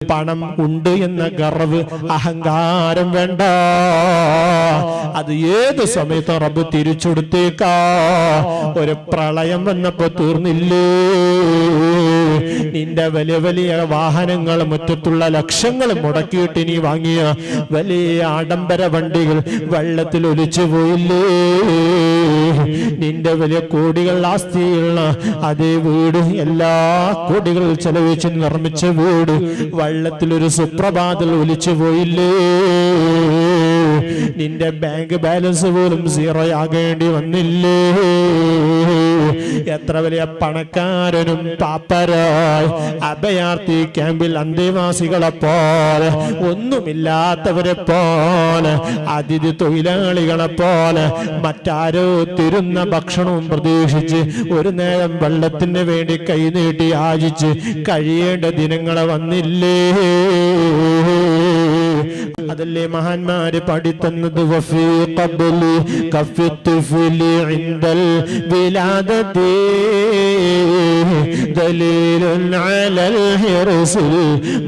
പണം ഉണ്ട് എന്ന ഗർവ്, അഹങ്കാരം വേണ്ട. അത് ഏത് സമയത്ത് റബ്ബ് തിരിച്ചെടുത്തേക്കാ. ഒരു പ്രളയം വന്നപ്പോ തീർന്നില്ലേ? നിന്റെ വലിയ വലിയ വാഹനങ്ങൾ, മുറ്റത്തുള്ള ലക്ഷങ്ങൾ മുടക്കിയിട്ട് നീ വാങ്ങിയ വലിയ ആഡംബര വണ്ടികൾ വെള്ളത്തിൽ ഒലിച്ചു പോയില്ലേ? നിന്റെ വലിയ കോടികൾ ആസ്തിയുള്ള അതേ വീട്, എല്ലാ കോടികൾ ചെലവഴിച്ച് നിർമ്മിച്ച വീട് വെള്ളത്തിലൊരു സുപ്രഭാതത്തിൽ ഒലിച്ചു പോയില്ലേ? നിന്റെ ബാങ്ക് ബാലൻസ് പോലും സീറോ ആകേണ്ടി വന്നില്ലേ? എത്ര വലിയ പണക്കാരനും പാപ്പരായി അഭയാർത്ഥി ക്യാമ്പിൽ അന്തേവാസികളെ പോലെ, ഒന്നുമില്ലാത്തവരെ പോലെ, അതിഥി തൊഴിലാളികളെ പോലെ മറ്റാരോ തരുന്ന ഭക്ഷണവും പ്രതീക്ഷിച്ച് ഒരു നേരം വെള്ളത്തിന് വേണ്ടി കൈനീട്ടി യാചിച്ച് കഴിയേണ്ട ദിനങ്ങളെ വന്നില്ലേ? അതല്ലേ മഹാന്മാര് പാടിത്തന്നത്? വഫീ ഖബ്ലി കഫ്തിഫ്ലി ഇൻദൽ വിലാദതി ദലീലുൻ അലൽ ഹിർസിൽ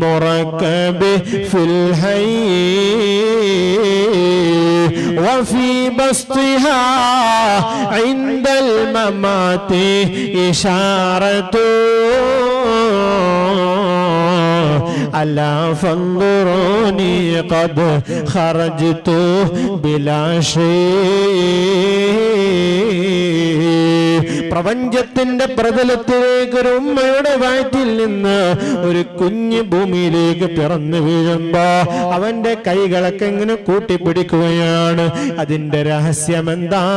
മുറക്കബി ഫിൽ ഹയ്യ് വഫീ ബസ്തിഹാ ഇൻദൽ മമാതി ഇശാറതു അല്ലാ ഫൻദുറൂനി ഖദ് ഖറജ്തു ബിലാ പ്രപഞ്ചത്തിന്റെ പ്രതലത്തിലേക്ക് ഒരു ഉമ്മയുടെ വയറ്റിൽ നിന്ന് ഒരു കുഞ്ഞ് ഭൂമിയിലേക്ക് പിറന്നു വീഴുമ്പോ അവന്റെ കൈകളൊക്കെ ഇങ്ങനെ കൂട്ടിപ്പിടിക്കുകയാണ്. അതിന്റെ രഹസ്യം എന്താണ്?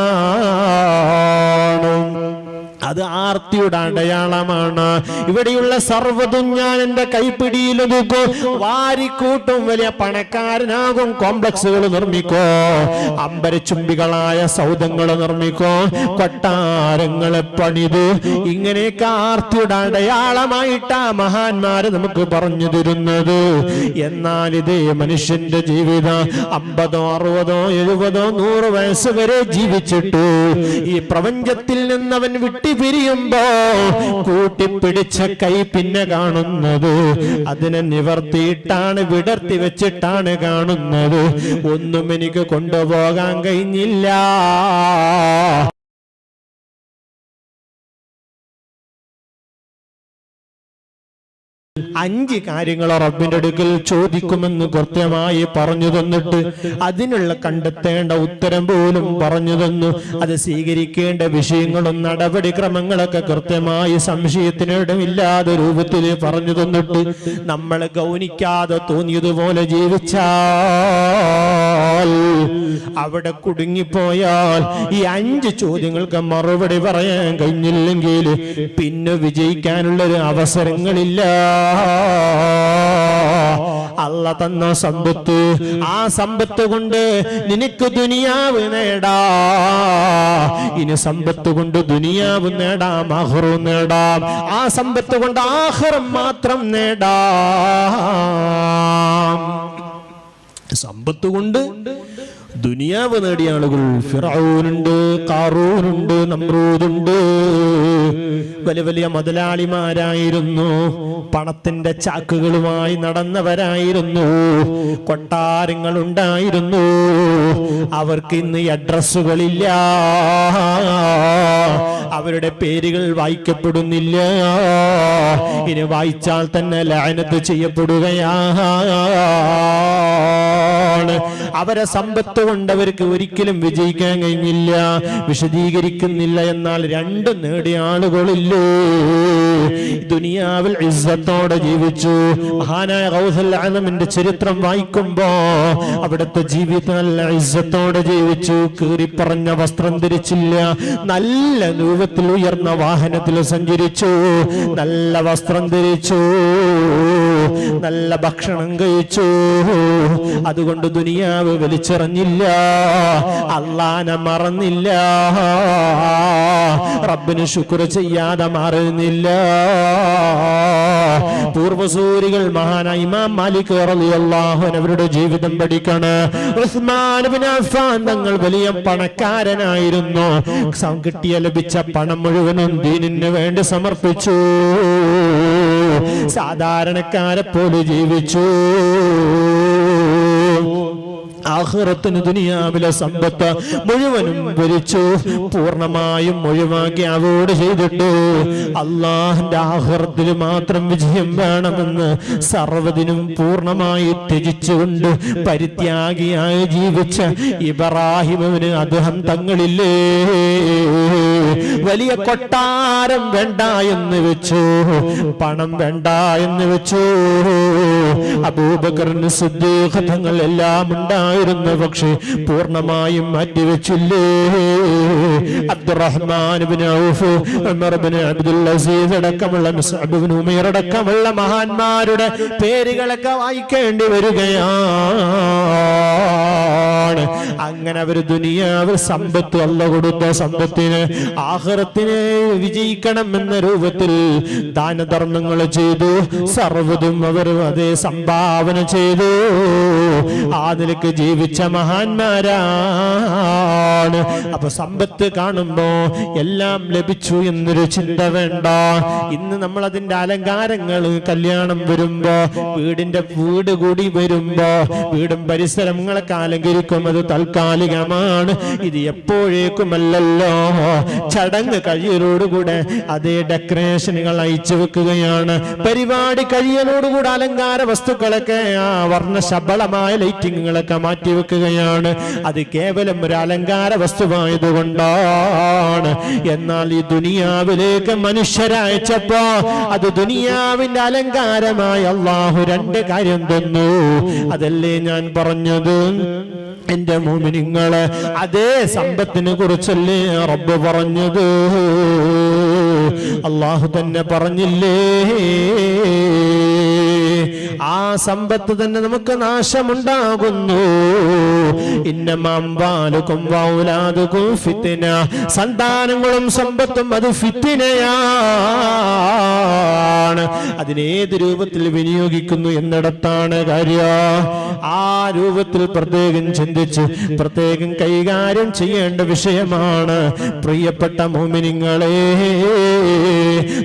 അത് ആർത്തിയുടെ അടയാളമാണ്. ഇവിടെയുള്ള സർവ്വതും ഞാൻ എന്റെ കൈപ്പിടിയിലൊതുക്കും. വാരിക്കൂട്ടും. വലിയ പണക്കാരനാകും. കോംപ്ലക്സുകൾ നിർമ്മിക്കോ, അമ്പരച്ചുംബികളായ സൗധങ്ങൾ നിർമ്മിക്കോ, കൊട്ടാരങ്ങളെ പണിത്, ഇങ്ങനെയൊക്കെ ആർത്തിയുടെ അടയാളമായിട്ടാ മഹാന്മാര് നമുക്ക് പറഞ്ഞു തരുന്നത്. എന്നാൽ ഇതേ മനുഷ്യന്റെ ജീവിതം 50, 60, 70, 100 വയസ്സ് വരെ ജീവിച്ചിട്ട് ഈ പ്രപഞ്ചത്തിൽ നിന്നവൻ പിരിയുമ്പോ കൂട്ടിപ്പിടിച്ച കൈ പിന്നെ കാണുന്നത് അതിനെ നിവർത്തിയിട്ടാണ്, വിടർത്തി വെച്ചിട്ടാണ് കാണുന്നത്. ഒന്നും എനിക്ക് കൊണ്ടുപോകാൻ കഴിഞ്ഞില്ല. അഞ്ച് കാര്യങ്ങൾ റബ്ബിന്റെ അടുക്കൽ ചോദിക്കുമെന്ന് കൃത്യമായി പറഞ്ഞു തന്നിട്ട് അതിനുള്ള കണ്ടെത്തേണ്ട ഉത്തരം പോലും പറഞ്ഞു തന്നു. അത് സ്വീകരിക്കേണ്ട വിഷയങ്ങളും നടപടിക്രമങ്ങളൊക്കെ കൃത്യമായി സംശയത്തിനിടമില്ലാതെ രൂപത്തിൽ പറഞ്ഞു തന്നിട്ട് നമ്മൾ ഗൗനിക്കാതെ തോന്നിയതുപോലെ ജീവിച്ചാൽ, അവിടെ കുടുങ്ങിപ്പോയാൽ, ഈ 5 ചോദ്യങ്ങൾക്ക് മറുപടി പറയാൻ കഴിഞ്ഞില്ലെങ്കിൽ പിന്നെ വിജയിക്കാനുള്ളൊരു അവസരങ്ങളില്ല. അല്ല തന്ന സമ്പത്ത്, ആ സമ്പത്ത് കൊണ്ട് നിനക്ക് ദുനിയാവ് നേടാ. ഇനി സമ്പത്ത് കൊണ്ട് ദുനിയാവ് നേടാം, ആഖിറം നേടാം. ആ സമ്പത്ത് കൊണ്ട് ആഖിറം മാത്രം നേടാം. സമ്പത്ത് കൊണ്ട് ദുനിയാവ് നേടിയ ആളുകൾ ഫിറഔനുണ്ട്, ഖാറൂനുണ്ട്, നമ്രൂദുണ്ട്. വലിയ വലിയ മുതലാളിമാരായിരുന്നു, പണത്തിന്റെ ചാക്കുകളുമായി നടന്നവരായിരുന്നു, കൊട്ടാരങ്ങൾ ഉണ്ടായിരുന്നു. അവർക്ക് ഇന്ന് അഡ്രസ്സുകളില്ല, അവരുടെ പേരുകൾ വായിക്കപ്പെടുന്നില്ല. ഇനി വായിച്ചാൽ തന്നെ ലഅനത്ത് ചെയ്യപ്പെടുകയാണ്. അവരെ സമ്പത്ത് കൊണ്ട് അവർക്ക് ഒരിക്കലും വിജയിക്കാൻ കഴിഞ്ഞില്ല. വിശദീകരിക്കുന്നില്ല. എന്നാൽ 2 നേടിയ ആളുകളില്ലേ? ദുനിയാവിൽ ഇസ്സത്തോടെ ജീവിച്ചു. മഹാനായ ഗൗസുൽ ആലമിന്റെ ചരിത്രം വായിക്കുമ്പോ അവിടുത്തെ ജീവിതം നല്ല ഇസ്സത്തോടെ ജീവിച്ചു. കീറിപ്പറഞ്ഞ വസ്ത്രം ധരിച്ചില്ല. നല്ല രൂപത്തിൽ ഉയർന്ന വാഹനത്തിൽ സഞ്ചരിച്ചു. നല്ല വസ്ത്രം ധരിച്ചു. നല്ല ഭക്ഷണം കഴിച്ചു. അതുകൊണ്ട് ദുനിയാവ് വലിച്ചെറിഞ്ഞില്ല. അല്ലാഹനെ മറന്നില്ല. റബ്ബിന് ശുക്ർ ചെയ്യാതെ മാറുന്നില്ല. പൂർവസൂരികൾ മഹാനായ ഇമാം മാലിക് റളിയല്ലാഹു അൻഹു അവരുടെ ജീവിതം പഠിക്കണം. ഉസ്മാൻ ഇബ്നു അഫ്ഫാൻ തങ്ങൾ വലിയ പണക്കാരനായിരുന്നു. കിട്ടിയ ലഭിച്ച പണം മുഴുവനും ദീനിന് വേണ്ടി സമർപ്പിച്ചു. സാധാരണക്കാരെ പോലെ ജീവിച്ചു. ആഖിറത്തിന് ദുനിയാവിലെ സമ്പത്ത് മുഴുവനും ഭരിച്ചു, പൂർണ്ണമായും ഒഴിവാക്കി അവോട് ചെയ്തിട്ട് അള്ളാഹിന്റെ ആഖിറത്തിൽ മാത്രം വിജയം വേണമെന്ന് സർവ്വതിനും പൂർണ്ണമായി ത്യജിച്ചുകൊണ്ട് പരിത്യാഗിയായി ജീവിച്ച ഇബ്രാഹിമിന് അദ്ദേഹം തങ്ങളില്ലേ വലിയ കൊട്ടാരം വേണ്ട എന്ന് വെച്ചു, പണം വേണ്ട എന്ന് വെച്ചു. അബൂബക്കറിന് സിദ്ദീഖ് തങ്ങൾ എല്ലാം ഉണ്ടായിരുന്ന പക്ഷേ പൂർണ്ണമായും മാറ്റിവെച്ചില്ലേ. അബ്ദുറഹ്മാൻ ഇബ്നു ഔഫ്, ഉമർ ഇബ്നു അബ്ദുൽ അസീസ് അടക്കമുള്ള മുസ്അബ് ഇബ്നു ഉമൈർ അടക്കമുള്ള മഹാന്മാരുടെ പേരുകളൊക്കെ വായിക്കേണ്ടി വരികയാണ്. അങ്ങനെ അവർ ദുനിയാവിൽ സമ്പത്ത് അല്ലാഹു കൊടുത്ത സമ്പത്തിന് ആഖിറത്തിനെ വിജയിക്കണം എന്ന രൂപത്തിൽ ദാനധർമ്മങ്ങൾ ചെയ്തു, സർവ്വതും അവർ അതേ സംഭാവന ചെയ്തു. ആ നിലയ്ക്ക് ജീവിച്ച മഹാന്മാരാണ്. അപ്പൊ സമ്പത്ത് കാണുമ്പോ എല്ലാം ലഭിച്ചു എന്നൊരു ചിന്ത വേണ്ട. ഇന്ന് നമ്മൾ അതിന്റെ അലങ്കാരങ്ങൾ, കല്യാണം വരുമ്പോ, വീട് കൂടി വരുമ്പോ വീടും പരിസരങ്ങളൊക്കെ അലങ്കരിക്കും. അത് താൽക്കാലികമാണ്, ഇത് എപ്പോഴേക്കുമല്ലല്ലോ. ചടങ്ങ് കഴിയലോടുകൂടെ അതേ ഡെക്കറേഷനുകൾ അയച്ചു വെക്കുകയാണ്. പരിപാടി കഴിയലോടുകൂടെ അലങ്കാര വസ്തുക്കളൊക്കെ വർണ്ണശബളമായ ലൈറ്റിങ്ങുകളൊക്കെ മാറ്റിവെക്കുകയാണ്. അത് കേവലം ഒരു അലങ്കാര വസ്തുവായതുകൊണ്ടാണ്. എന്നാൽ ഈ ദുനിയാവിലേക്ക് മനുഷ്യരയച്ചപ്പോ അത് ദുനിയാവിന്റെ അലങ്കാരമായി അള്ളാഹു രണ്ട് കാര്യം തന്നു. അതല്ലേ ഞാൻ പറഞ്ഞത്, എന്റെ മുഅ്മിനീങ്ങളെ, അതേ സമ്പത്തിനെ കുറിച്ചല്ലേ റബ്ബ് പറഞ്ഞത്. അള്ളാഹു തന്നെ പറഞ്ഞില്ലേ, ആ സമ്പത്ത് തന്നെ നമുക്ക് നാശമുണ്ടാകുന്നു. ഇന്നമാംവാലുകും വൗലാദുകും ഫിത്ന, സന്താനങ്ങളും സമ്പത്തും അത് ഫിത്നയാണ്. അതിനേത് രൂപത്തിൽ വിനിയോഗിക്കുന്നു എന്നിടത്താണ് കാര്യം. ആ രൂപത്തിൽ പ്രത്യേകം ചിന്തിച്ച് പ്രത്യേകം കൈകാര്യം ചെയ്യേണ്ട വിഷയമാണ്. പ്രിയപ്പെട്ട മുഅ്മിനീങ്ങളെ,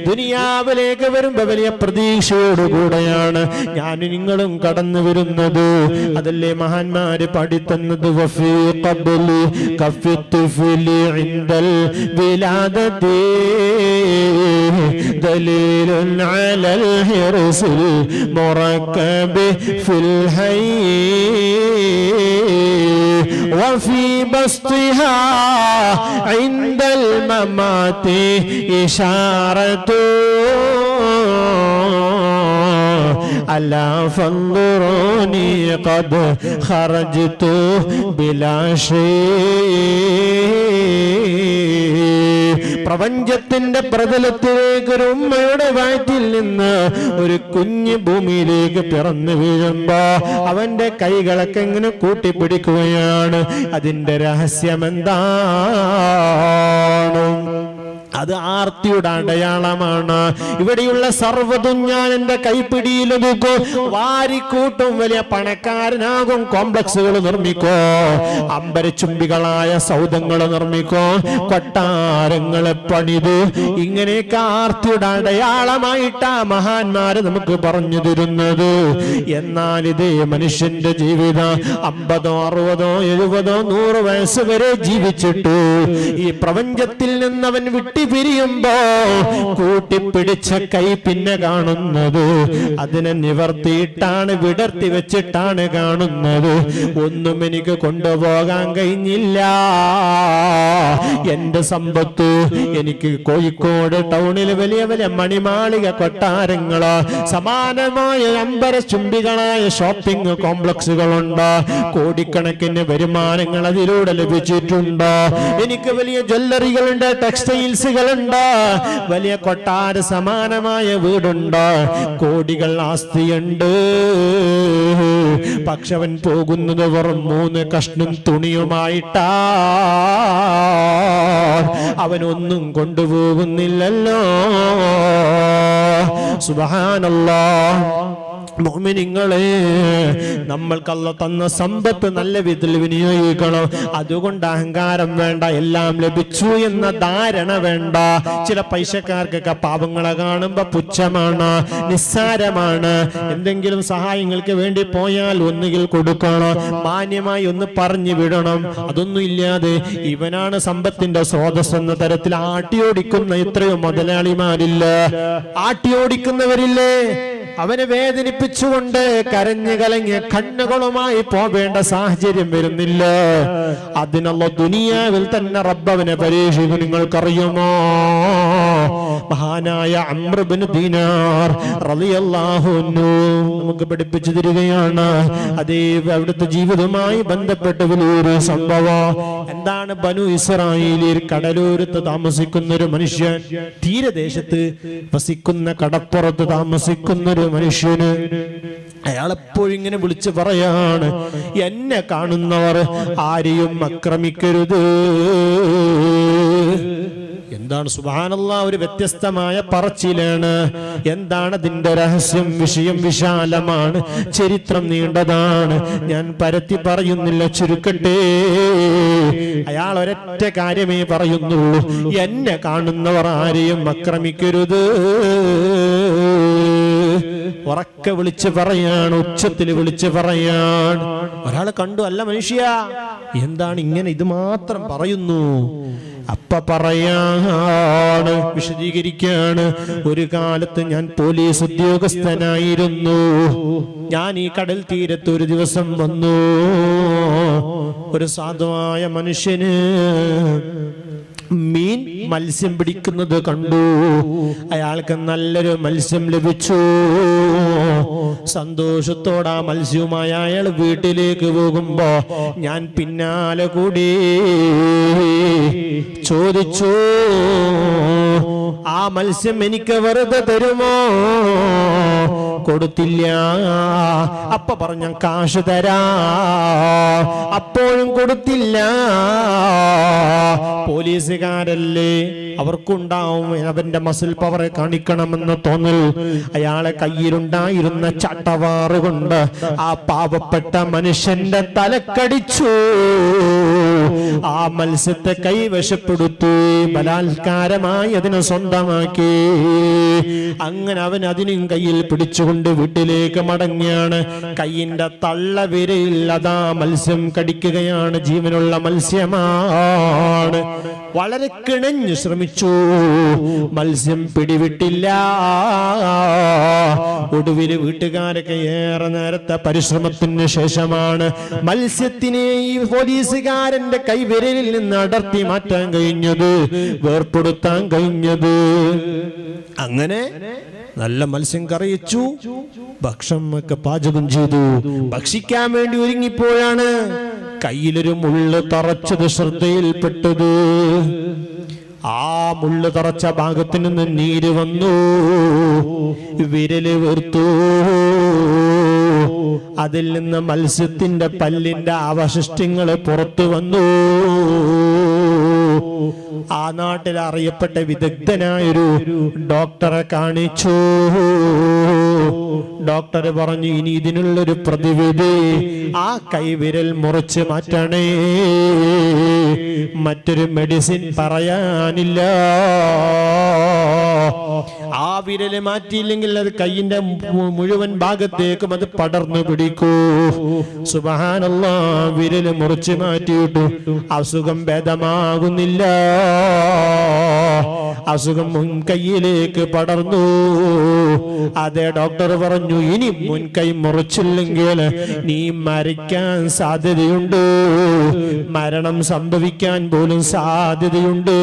ദുനിയാവിലേക്ക് വരുമ്പോ വലിയ പ്രതീക്ഷയോടുകൂടെയാണ് ഞാൻ നിങ്ങളും കടന്നു വരുന്നത്. അതല്ലേ മഹാന്മാര് പാടിത്തന്നത്, വഫീ ഖബ്ലി കഫിത്ഫിലി ഇൻദൽ വിലാദതി ദലീലുൻ അലൽ ഹിർസിൽ മുറക്കബി ഫിൽ ഹയ്യ് വഫീ ബസ്തിഹാ ഇൻദൽ മമാതി ഇശാറതു അലാ ഫൻദുറൂനി ഖദ് ഖറജ്തു ബിലാ പ്രപഞ്ചത്തിന്റെ പ്രതലത്തിലേക്ക് ഒരു ഉമ്മയുടെ വയറ്റിൽ നിന്ന് ഒരു കുഞ്ഞ് ഭൂമിയിലേക്ക് പിറന്നു വീഴുമ്പോ അവന്റെ കൈകളൊക്കെ ഇങ്ങനെ കൂട്ടിപ്പിടിക്കുകയാണ്. അതിന്റെ രഹസ്യം എന്താണ്? അത് ആർത്തിയുടെ അടയാളമാണ്. ഇവിടെയുള്ള സർവ്വതും ഞാൻ എന്റെ കൈപ്പിടിയിലൊതുക്കും. വാരിക്കൂട്ടും, വലിയ പണക്കാരനാകും, കോംപ്ലക്സുകൾ നിർമ്മിക്കോ, അമ്പരച്ചുംബികളായ സൗധങ്ങൾ നിർമ്മിക്കോ, കൊട്ടാരങ്ങളെ പണിതു. ഇങ്ങനെയൊക്കെ ആർത്തിയുടെ അടയാളമായിട്ടാ മഹാന്മാര് നമുക്ക് പറഞ്ഞു തരുന്നത്. എന്നാൽ ഇതേ മനുഷ്യന്റെ ജീവിതം 50, 60, 70, 100 വയസ്സ് വരെ ജീവിച്ചിട്ടു ഈ പ്രപഞ്ചത്തിൽ നിന്നവൻ പിരിയുമ്പോ കൂട്ടിപ്പിടിച്ച കൈ പിന്നെ കാണുന്നത് അതിനെ നിവർത്തിയിട്ടാണ്, വിടർത്തി വെച്ചിട്ടാണ് കാണുന്നത്. ഒന്നും എനിക്ക് കൊണ്ടുപോകാൻ കഴിഞ്ഞില്ല. എന്റെ സമ്പത്ത് എനിക്ക് കോഴിക്കോട് ടൗണിൽ വലിയ വലിയ മണിമാളിക കൊട്ടാരങ്ങള്, സമാനമായ അമ്പരചുംബികളായ ഷോപ്പിംഗ് കോംപ്ലക്സുകളുണ്ട്. കോടിക്കണക്കിന് വരുമാനങ്ങൾ അതിലൂടെ ലഭിച്ചിട്ടുണ്ട്. എനിക്ക് വലിയ ജ്വല്ലറികളുണ്ട്, ടെക്സ്റ്റൈൽസ് ുണ്ട്, വലിയ കൊട്ടാര സമാനമായ വീടുണ്ട്, കോടികൾ ആസ്തിയുണ്ട്. പക്ഷെ അവൻ പോകുന്നത് വെറും 3 കഷ്ണം തുണിയുമായിട്ടാ. അവനൊന്നും കൊണ്ടുപോകുന്നില്ലല്ലോ. സുബ്ഹാനല്ലാഹ്. മുഅ്മിനീങ്ങളെ, നമ്മൾക്ക് അല്ലാഹു തന്ന സമ്പത്ത് നല്ല വിധത്തിൽ വിനിയോഗിക്കണം. അതുകൊണ്ട് അഹങ്കാരം വേണ്ട, എല്ലാം ലഭിച്ചു എന്ന ധാരണ വേണ്ട. ചില പൈസക്കാർക്കൊക്കെ പാവങ്ങളെ കാണുമ്പോ പുച്ഛമാണ്, നിസ്സാരമാണ്. എന്തെങ്കിലും സഹായങ്ങൾക്ക് വേണ്ടി പോയാൽ ഒന്നുകിൽ കൊടുക്കണം, മാന്യമായി ഒന്ന് പറഞ്ഞു വിടണം. അതൊന്നും ഇല്ലാതെ ഇവനാണ് സമ്പത്തിന്റെ സ്രോതസ് എന്ന തരത്തിൽ ആട്ടിയോടിക്കുന്ന എത്രയോ മുതലാളിമാരില്ല, ആട്ടിയോടിക്കുന്നവരില്ലേ? അവനെ വേദനിപ്പിച്ചുകൊണ്ട് കരഞ്ഞു കലങ്ങിയ കണ്ണുകളുമായി പോവേണ്ട സാഹചര്യം വരുന്നില്ല. അതിനുള്ള ദുനിയാവിൽ തന്നെ റബ്ബവനെ പരീക്ഷിക്കും. നിങ്ങൾക്കറിയുമോ, മഹാനായ അംർ ഇബ്നു ദീനാർ റളിയല്ലാഹു അൻഹു നമുക്ക് പഠിപ്പിച്ചു തരികയാണ്. അതേ അവിടുത്തെ ജീവിതവുമായി ബന്ധപ്പെട്ട വലിയൊരു സംഭവം. എന്താണ്? ബനു ഇസ്രായേലിൽ കടലോരത്ത് താമസിക്കുന്ന ഒരു മനുഷ്യൻ, തീരദേശത്ത് വസിക്കുന്ന കടപ്പുറത്ത് താമസിക്കുന്ന ഒരു മനുഷ്യന്, അയാൾ എപ്പോഴും ഇങ്ങനെ വിളിച്ചു പറയാണ്, എന്നെ കാണുന്നവർ ആരെയും ആക്രമിക്കരുത്. എന്താണ്? സുബ്ഹാനല്ലാഹ്, ഒരു വ്യത്യസ്തമായ പറച്ചിലാണ്. എന്താണ് അതിന്റെ രഹസ്യം? വിഷയം വിശാലമാണ്, ചരിത്രം നീണ്ടതാണ്, ഞാൻ പരത്തി പറയുന്നില്ല, ചുരുക്കട്ടെ. അയാൾ ഒരൊറ്റ കാര്യമേ പറയുന്നുള്ളൂ, എന്നെ കാണുന്നവർ ആരെയും ആക്രമിക്കരുത്. ഉറക്കെ വിളിച്ച് പറയാണ്, ഉച്ചത്തിൽ വിളിച്ച് പറയാണ്. ഒരാൾ കണ്ടു, അല്ല മനുഷ്യ, എന്താണ് ഇങ്ങനെ ഇത് മാത്രം പറയുന്നു? അപ്പ പറയാണ്, വിശദീകരിക്കാണ്. ഒരു കാലത്ത് ഞാൻ പോലീസ് ഉദ്യോഗസ്ഥനായിരുന്നു. ഞാൻ ഈ കടൽ തീരത്ത് ഒരു ദിവസം വന്നു. ഒരു സാധുവായ മനുഷ്യന് മത്സ്യം പിടിക്കുന്നത് കണ്ടു. അയാൾക്ക് നല്ലൊരു മത്സ്യം ലഭിച്ചു. സന്തോഷത്തോടെ ആ മത്സ്യവുമായി അയാൾ വീട്ടിലേക്ക് പോകുമ്പോ ഞാൻ പിന്നാലെ കൂടി ചോദിച്ചു, ആ മത്സ്യം എനിക്ക് വെറുതെ തരുമോ? കൊടുത്തില്ല. അപ്പ പറഞ്ഞ കാശ് തരാ, അപ്പോഴും കൊടുത്തില്ല. പോലീസുകാരല്ലേ, അവർക്കുണ്ടാവും അവന്റെ മസിൽ പവറെ കാണിക്കണമെന്ന് തോന്നൽ. അയാളെ കയ്യിലുണ്ടായിരുന്ന ചട്ടവാറ് കൊണ്ട് ആ പാവപ്പെട്ട മനുഷ്യന്റെ തലക്കടിച്ചു. ആ മത്സ്യത്തെ കൈവശപ്പെടുത്തി, ബലാത്കാരമായി അതിനെ സ്വന്തമാക്കി. അങ്ങനെ അവൻ അതിനും കയ്യിൽ പിടിച്ചുകൊണ്ട് വീട്ടിലേക്ക് മടങ്ങിയാണ്. കയ്യിന്റെ തള്ളവിരയിൽ അതാ മത്സ്യം കടിക്കുകയാണ്. ജീവനുള്ള മത്സ്യമാണ്. വളരെ കിണഞ്ഞു ശ്രമിച്ചു, മത്സ്യം പിടിവിട്ടില്ല. ഒടുവിൽ വീട്ടുകാരൊക്കെ ഏറെ നേരത്തെ പരിശ്രമത്തിന് ശേഷമാണ് മത്സ്യത്തിനെ ഈ പോലീസുകാരന്റെ കൈവിരലിൽ നിന്ന് അടർത്തി മാറ്റാൻ കഴിഞ്ഞത്, വേർപ്പെടുത്താൻ കഴിഞ്ഞത്. അങ്ങനെ നല്ല മത്സ്യം കറിയിച്ചു, ഭക്ഷണമൊക്കെ പാചകം ചെയ്തു. ഭക്ഷിക്കാൻ വേണ്ടി ഒരുങ്ങിപ്പോഴാണ് കയ്യിലൊരു മുള്ള് തറച്ചത് ശ്രദ്ധയിൽപ്പെട്ടത്. ആ മുള്ള് തറച്ച ഭാഗത്ത് നിന്ന് നീര് വന്നു, വിരല് വീർത്തു. അതിൽ നിന്ന് മത്സ്യത്തിന്റെ പല്ലിന്റെ അവശിഷ്ടങ്ങൾ പുറത്തു വന്നു. ആ നാട്ടിൽ അറിയപ്പെട്ട വിദഗ്ധനായൊരു ഡോക്ടറെ കാണിച്ചു. ഡോക്ടർ പറഞ്ഞു, ഇനി ഇതിനുള്ളൊരു പ്രതിവിധി, ആ കൈവിരൽ മുറിച്ച് മാറ്റണേ, മറ്റൊരു മെഡിസിൻ പറയാനില്ല. ആ വിരല് മാറ്റിയില്ലെങ്കിൽ അത് കൈയിന്റെ മുഴുവൻ ഭാഗത്തേക്കും അത് പടർന്നു പിടിക്കൂ. സുബ്ഹാനല്ലാഹ്, വിരല് മുറിച്ച് മാറ്റിയിട്ടു അസുഖം ഭേദമാകുന്നില്ല. അസുഖം മുൻകൈയിലേക്ക് പടർന്നു. അതേ ഡോക്ടർ പറഞ്ഞു, ഇനി മുൻകൈ മുറിച്ചില്ലെങ്കിൽ നീ മരിക്കാൻ സാധ്യതയുണ്ട്, മരണം സംഭവിക്കാൻ പോലും സാധ്യതയുണ്ട്.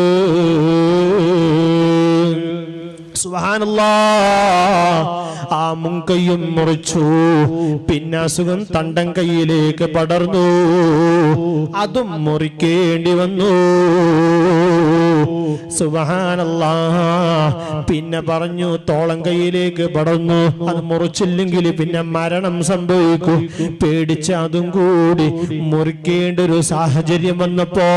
സുബ്ഹാനല്ലാഹ്, ആ മുൻകൈയും മുറിച്ചു. പിന്നെ അസുഖം തണ്ടൻ കൈയിലേക്ക് പടർന്നു, അതും മുറിക്കേണ്ടി വന്നു. സുബ്ഹാനല്ലാഹ്. പിന്നെ പറഞ്ഞു തോളം കൈയിലേക്ക് പടർന്നു, അത് മുറിച്ചില്ലെങ്കിൽ പിന്നെ മരണം സംഭവിക്കും. പേടിച്ച് അതും കൂടി മുറിക്കേണ്ട ഒരു സാഹചര്യം വന്നപ്പോ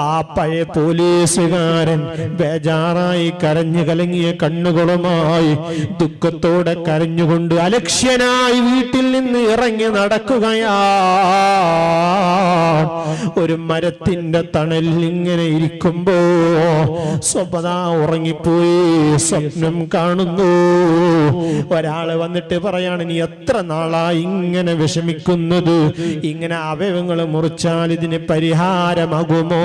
ആ പഴയ പോലീസുകാരൻ ബേജാറായി കരഞ്ഞു കലങ്ങിയ കണ്ണുകളുമായി ദുഃഖത്തോടെ കരഞ്ഞുകൊണ്ട് അലക്ഷ്യനായി വീട്ടിൽ നിന്ന് ഇറങ്ങി നടക്കുകയാ. ഒരു മരത്തിന്റെ തണലിൽ ഇങ്ങനെ ഇരിക്കുമ്പോ സ്വപ്ന ഉറങ്ങിപ്പോയി, സ്വപ്നം കാണുന്നു. ഒരാള് വന്നിട്ട് പറയാണ്, നീ എത്ര നാളായി ഇങ്ങനെ വിഷമിക്കുന്നത്? ഇങ്ങനെ അവയവങ്ങൾ മുറിച്ചാൽ ഇതിന് പരിഹാരമാകുമോ?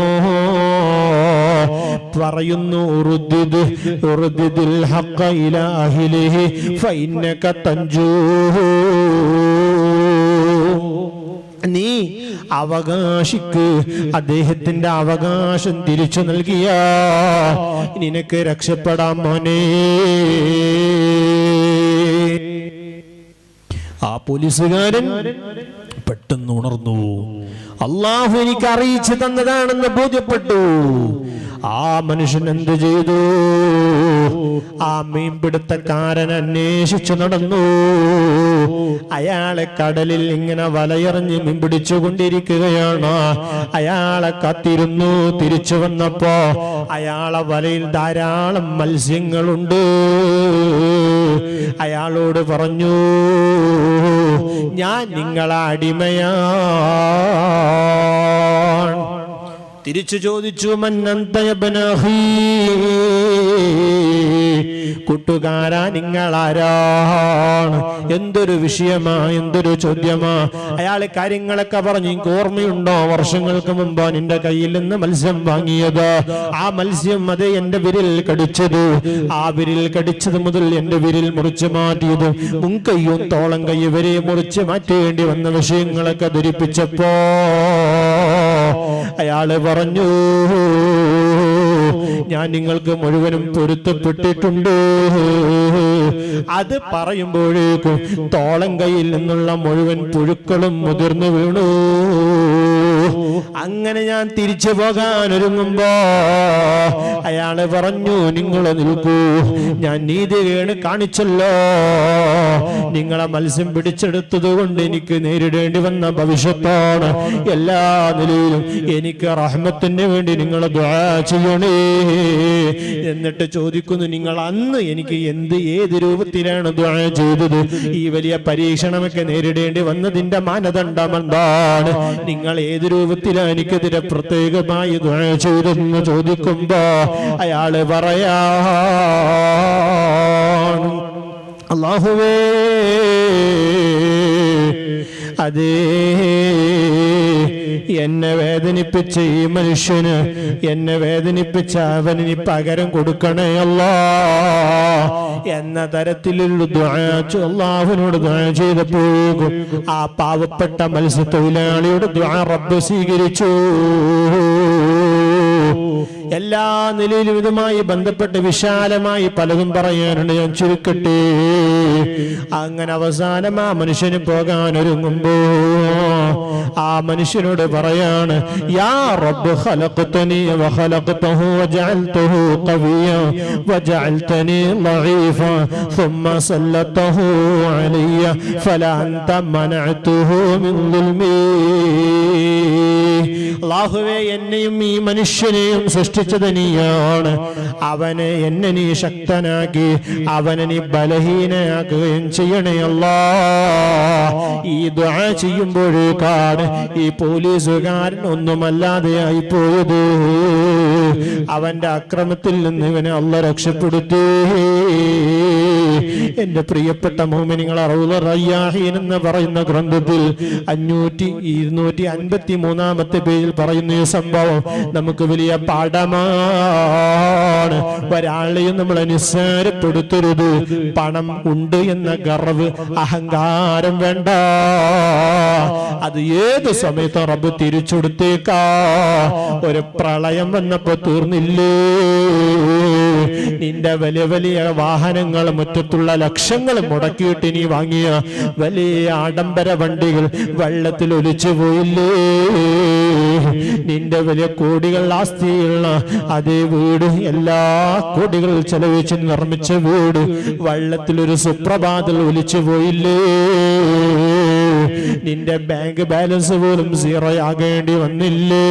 പറയുന്നു, ഉറുദിദിൽ ഹഖ ഇലാ അഹ്ലിഹി ഫഇന്നക തൻജൂ. നീ അവകാശിക്ക് അദ്ദേഹത്തിന്റെ അവകാശം തിരിച്ചു നൽകിയ നിനക്ക് രക്ഷപ്പെടാം മോനെ. ആ പോലീസുകാരൻ പെട്ടെന്ന് ഉണർന്നു. അള്ളാഹു എനിക്ക് അറിയിച്ചു തന്നതാണെന്ന് ബോധ്യപ്പെട്ടു. ആ മനുഷ്യൻ എന്ത് ചെയ്തു? ആ മീൻപിടുത്തക്കാരൻ അന്വേഷിച്ചു നടന്നു. അയാളെ കടലിൽ ഇങ്ങനെ വലയെറിഞ്ഞ് മീൻ പിടിച്ചുകൊണ്ടിരിക്കുകയാണ്. അയാളെ കാത്തിരുന്നു. തിരിച്ചു വന്നപ്പോ അയാളെ വലയിൽ ധാരാളം മത്സ്യങ്ങളുണ്ട്. അയാളോട് പറഞ്ഞു, ഞാൻ നിങ്ങളെ അടിമയാണ്. തിരിച്ചു ചോദിച്ചു, മന്നന്ത ഇബ്ന അഖീ, കൂട്ടുകാരാ നിങ്ങളാരാണ്? എന്തൊരു വിഷയമാ, എന്തൊരു ചോദ്യമാ? അയാളെ കാര്യങ്ങളൊക്കെ പറഞ്ഞു. എനിക്ക് ഓർമ്മയുണ്ടോ, വർഷങ്ങൾക്ക് മുമ്പ് നിന്റെ കയ്യിൽ നിന്ന് മത്സ്യം വാങ്ങിയത്? ആ മത്സ്യം അതെ എന്റെ വിരൽ കടിച്ചത്. ആ വിരൽ കടിച്ചത് മുതൽ എന്റെ വിരൽ മുറിച്ചു മാറ്റിയത്, മുൻകൈയും തോളം കൈ വരെ മുറിച്ച് മാറ്റേണ്ടി വന്ന വിഷയങ്ങളൊക്കെ ധരിപ്പിച്ചപ്പോ അയാള് പറഞ്ഞു, ഞാൻ നിങ്ങൾക്ക് മുഴുവനും പൊരുത്തപ്പെട്ടിട്ടുണ്ട്. അത് പറയുമ്പോഴേക്കും തോളം കൈയിൽ നിന്നുള്ള മുഴുവൻ പുഴുക്കളും മുതിർന്നു വീണു. അങ്ങനെ ഞാൻ തിരിച്ചു പോകാൻ ഒരുങ്ങുമ്പോ അയാള് പറഞ്ഞു, നിങ്ങൾ നിൽക്കൂ, ഞാൻ നീതികേട് കാണിച്ചല്ലോ. നിങ്ങളെ മത്സ്യം പിടിച്ചെടുത്തത് കൊണ്ട് എനിക്ക് നേരിടേണ്ടി വന്ന ഭവിഷ്യത്താണ്. എല്ലാ നിലയിലും എനിക്ക് റഹ്മത്തിന് വേണ്ടി നിങ്ങൾ ദുആ ചെയ്യണേ. എന്നിട്ട് ചോദിക്കുന്നു, നിങ്ങൾ അന്ന് എനിക്ക് ഏത് രൂപത്തിലാണ് ദുആ ചെയ്തത്? ഈ വലിയ പരീക്ഷണമൊക്കെ നേരിടേണ്ടി വന്നതിന്റെ മാനദണ്ഡം എന്താണ്? നിങ്ങൾ ഏത് രൂപത്തിലാണ് എനിക്കെതിരെ പ്രത്യേകമായി ദുആ ചെയ്തെന്ന് ചോദിക്കുമ്പോ അയാള് പറയാ, അല്ലാഹുവേ, അതേ എന്നെ വേദനിപ്പിച്ച ഈ മനുഷ്യന്, എന്നെ വേദനിപ്പിച്ച അവന് പകരം കൊടുക്കണേ അല്ലാ എന്ന തരത്തിലുള്ള ദുആ അല്ലാഹുവിനോട് ദുആ ചെയ്തപ്പോഴും ആ പാവപ്പെട്ട മത്സ്യത്തൊഴിലാളിയുടെ ദുആ റബ്ബ് സ്വീകരിച്ചു. എല്ലാ നിലയിലും ഇതുമായി ബന്ധപ്പെട്ട് വിശാലമായി പലതും പറയാനുണ്ട്, ഞാൻ ചുരുക്കട്ടെ. അങ്ങനെ അവസാനം ആ മനുഷ്യന് പോകാൻ ഒരുങ്ങുമ്പോ ആ മനുഷ്യനോട് പറയാണ്, യാ റബ്ബ് ഖലഖ്തനി വഖലഖ്തഹു വജഅൽതഹു ഖവിയ്യ വജഅൽതനി ളഈഫ ثم സല്ലതഹു അലയ്യ ഫലാ അൻത മനഅതുഹു മിൻ ദുൽമി. അല്ലാഹുവേ, എന്നെയും ഈ മനുഷ്യനെയും സൃഷ്ടിച്ചത് നീയാണ്. അവനെ എന്നെ നീ ശക്തനാക്കി അവനെ നീ ബലഹീനയാക്കുകയും ചെയ്യണേ അല്ലാ. ഈ ദുആ ചെയ്യുമ്പോഴേക്കാണ് ഈ പോലീസുകാരൻ ഒന്നുമല്ലാതെ ആയിപ്പോയത്. അവന്റെ അക്രമത്തിൽ നിന്ന് ഇവനെ അല്ലാഹു രക്ഷപ്പെടുത്തി. എന്റെ പ്രിയപ്പെട്ട മുഅ്മിനീങ്ങൾ, റൗള റയ്യാഹീൻ എന്ന് പറയുന്ന ഗ്രന്ഥത്തിൽ 253 പേജിൽ പറയുന്ന ഈ സംഭവം നമുക്ക് വലിയ പാഠമാണ്. ഒരാളെയും നമ്മൾ നിസ്സാരപ്പെടുത്തരുത്. പണം ഉണ്ട് എന്ന ഗർവ്, അഹങ്കാരം വേണ്ട. അത് ഏത് സമയത്ത് റബ്ബ് തിരിച്ചെടുത്തേക്കാ. ഒരു പ്രളയം വന്നപ്പോ തീർന്നില്ലേ? നിന്റെ വലിയ വലിയ വാഹനങ്ങൾ, മുറ്റത്തുള്ള ലക്ഷങ്ങൾ മുടക്കിയിട്ട് നീ വാങ്ങിയ വലിയ ആഡംബര വണ്ടികൾ വെള്ളത്തിൽ ഒലിച്ചു പോയില്ലേ? നിന്റെ വലിയ കോടികൾ ആസ്തിയുള്ള അതേ വീട്, എല്ലാ കോടികൾ ചെലവഴിച്ച് നിർമ്മിച്ച വീട് വെള്ളത്തിൽ ഒരു സുപ്രഭാതത്തിൽ ഒലിച്ചു പോയില്ലേ? നിന്റെ ബാങ്ക് ബാലൻസ് പോലും സീറോ ആകേണ്ടി വന്നില്ലേ?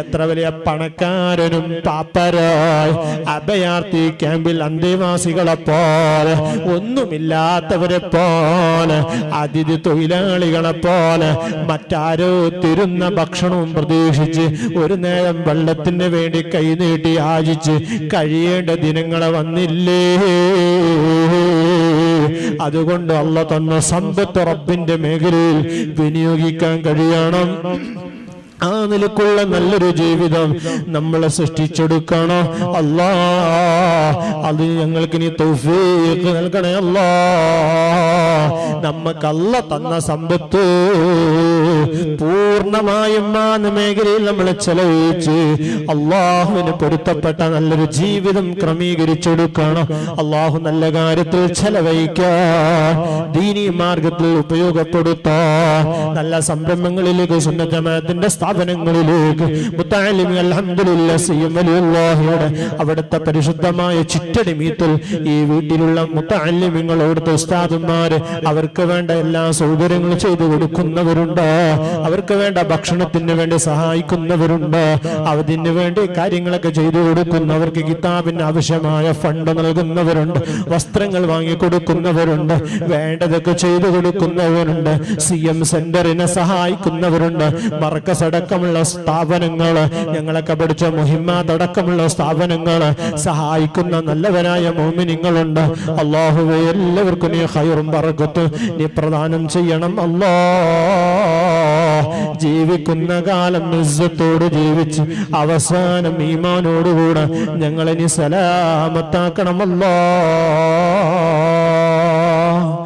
എത്ര വലിയ പണക്കാരനും പാപ്പരായി അഭയാർത്ഥി ക്യാമ്പിൽ അന്തേവാസികളെ പോലെ, ഒന്നുമില്ലാത്തവരെ പോലെ, അതിഥി തൊഴിലാളികളെ പോലെ മറ്റാരോ തരുന്ന ഭക്ഷണവും പ്രതീക്ഷിച്ച് ഒരു നേരം വെള്ളത്തിന് വേണ്ടി കൈനീട്ടി യാചിച്ച് കഴിയേണ്ട ദിനങ്ങളെ വന്നില്ലേ? അതുകൊണ്ട് അല്ലാഹ് തന്ന സമ്പത്ത് റബ്ബിന്റെ മേഖലയിൽ വിനിയോഗിക്കാൻ കഴിയണം. ആ നിലക്കുള്ള നല്ലൊരു ജീവിതം നമ്മളെ സൃഷ്ടിച്ചെടുക്കണോ അല്ലാ. അത് ഞങ്ങൾക്ക് നീ തൗഫീഖ് നൽകണേ അല്ലാ. നമുക്ക് അല്ലാഹ് തന്ന സമ്പത്ത് പൂർണ്ണമായും ആ മേഖലയിൽ നമ്മൾ ചെലവഴിച്ച് അള്ളാഹുവിന് പൊരുത്തപ്പെട്ട നല്ലൊരു ജീവിതം ക്രമീകരിച്ചെടുക്കണം. അള്ളാഹു നല്ല കാര്യത്തിൽ ചെലവഴിക്കാൻ, ദീനീ മാർഗത്തിൽ ഉപയോഗപ്പെടുത്താൻ, നല്ല സംരംഭങ്ങളിലേക്ക്, സുന്നത്ത് ജമാഅത്തിന്റെ സ്ഥാപനങ്ങളിലേക്ക്, മുത്തഅല്ലിമീൻ അൽഹംദുലില്ലാഹ് സിയം വലിയുള്ളാഹിയുടെ അവിടുത്തെ പരിശുദ്ധമായ ചിറ്റടിമീത്തിൽ ഈ വീട്ടിലുള്ള മുത്തഅല്ലിമീങ്ങൾ, അവിടുത്തെ ഉസ്താദുമാര്, അവർക്ക് വേണ്ട എല്ലാ സൗകര്യങ്ങളും ചെയ്തു കൊടുക്കുന്നവരുണ്ട്. അവർക്ക് വേണ്ട ഭക്ഷണത്തിന് വേണ്ടി സഹായിക്കുന്നവരുണ്ട്. അതിന് വേണ്ടി കാര്യങ്ങളൊക്കെ ചെയ്തു കൊടുക്കുന്നവർക്ക് കിതാബിന് ആവശ്യമായ ഫണ്ട് നൽകുന്നവരുണ്ട്. വസ്ത്രങ്ങൾ വാങ്ങിക്കൊടുക്കുന്നവരുണ്ട്. വേണ്ടതൊക്കെ ചെയ്തു കൊടുക്കുന്നവരുണ്ട്. CM സെന്ററിനെ സഹായിക്കുന്നവരുണ്ട്. മർക്കസ് അടക്കമുള്ള സ്ഥാപനങ്ങൾ, ഞങ്ങളൊക്കെ പഠിച്ച മുഹിമ്മാത്ത് അടക്കമുള്ള സ്ഥാപനങ്ങൾ സഹായിക്കുന്ന നല്ലവരായ മുഅ്മിനീങ്ങളുണ്ട്. അല്ലാഹുവേ, എല്ലാവർക്കും നീ ഖൈറും ബറക്കത്തും നീ പ്രദാനം ചെയ്യണം അല്ലാ. ജീവിക്കുന്ന കാലം ഇസ്സത്തോട് ജീവിച്ച് അവസാനം ഈമാനോടുകൂടെ ഞങ്ങളെ നീ സലാമത്താക്കണമല്ലോ.